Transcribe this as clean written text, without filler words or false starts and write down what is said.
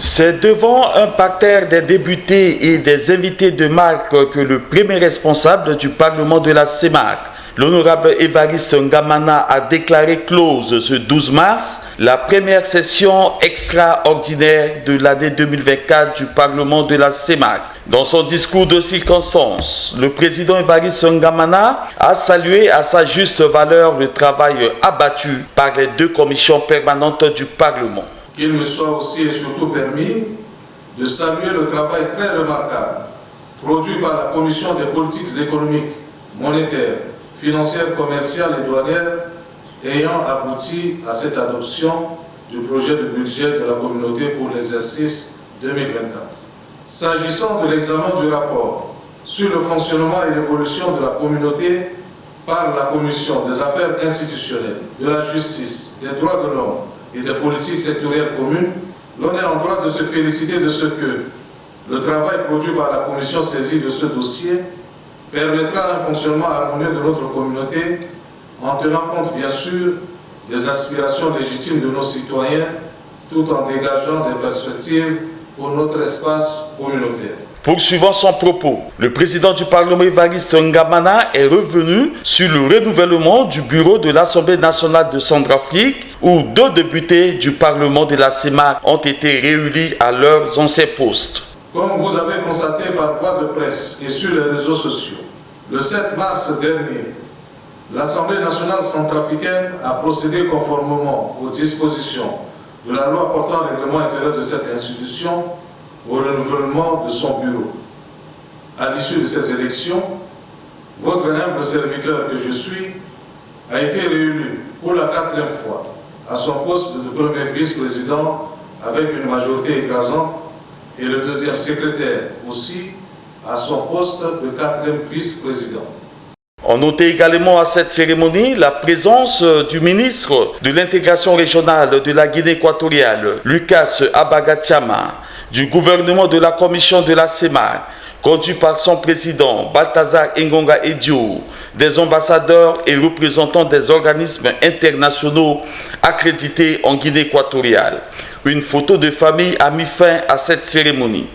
C'est devant un parterre des députés et des invités de marque que le premier responsable du Parlement de la CEMAC, l'honorable Évariste Ngamana, a déclaré close ce 12 mars la première session extraordinaire de l'année 2024 du Parlement de la CEMAC. Dans son discours de circonstance, le président Évariste Ngamana a salué à sa juste valeur le travail abattu par les deux commissions permanentes du Parlement. Qu'il me soit aussi et surtout permis de saluer le travail très remarquable produit par la Commission des politiques économiques, monétaires, financières, commerciales et douanières ayant abouti à cette adoption du projet de budget de la communauté pour l'exercice 2024. S'agissant de l'examen du rapport sur le fonctionnement et l'évolution de la communauté par la Commission des affaires institutionnelles, de la justice, des droits de l'homme et des politiques sectorielles communes, l'on est en droit de se féliciter de ce que le travail produit par la Commission saisie de ce dossier permettra un fonctionnement harmonieux de notre communauté en tenant compte bien sûr des aspirations légitimes de nos citoyens tout en dégageant des perspectives pour notre espace communautaire. Poursuivant son propos, le président du Parlement Évariste Ngamana est revenu sur le renouvellement du bureau de l'Assemblée nationale de Centrafrique où deux députés du Parlement de la CEMAC ont été réunis à leurs anciens postes. Comme vous avez constaté par voie de presse et sur les réseaux sociaux, le 7 mars dernier, l'Assemblée nationale centrafricaine a procédé conformément aux dispositions de la loi portant règlement intérieur de cette institution au renouvellement de son bureau. À l'issue de ces élections, votre humble serviteur que je suis a été réélu pour la 4e fois à son poste de premier vice-président avec une majorité écrasante et le deuxième secrétaire aussi à son poste de 4e vice-président. On notait également à cette cérémonie la présence du ministre de l'intégration régionale de la Guinée équatoriale, Lucas Abagatiama, du gouvernement de la commission de la CEMAC, conduit par son président Balthazar Ngonga Edio, des ambassadeurs et représentants des organismes internationaux accrédités en Guinée équatoriale. Une photo de famille a mis fin à cette cérémonie.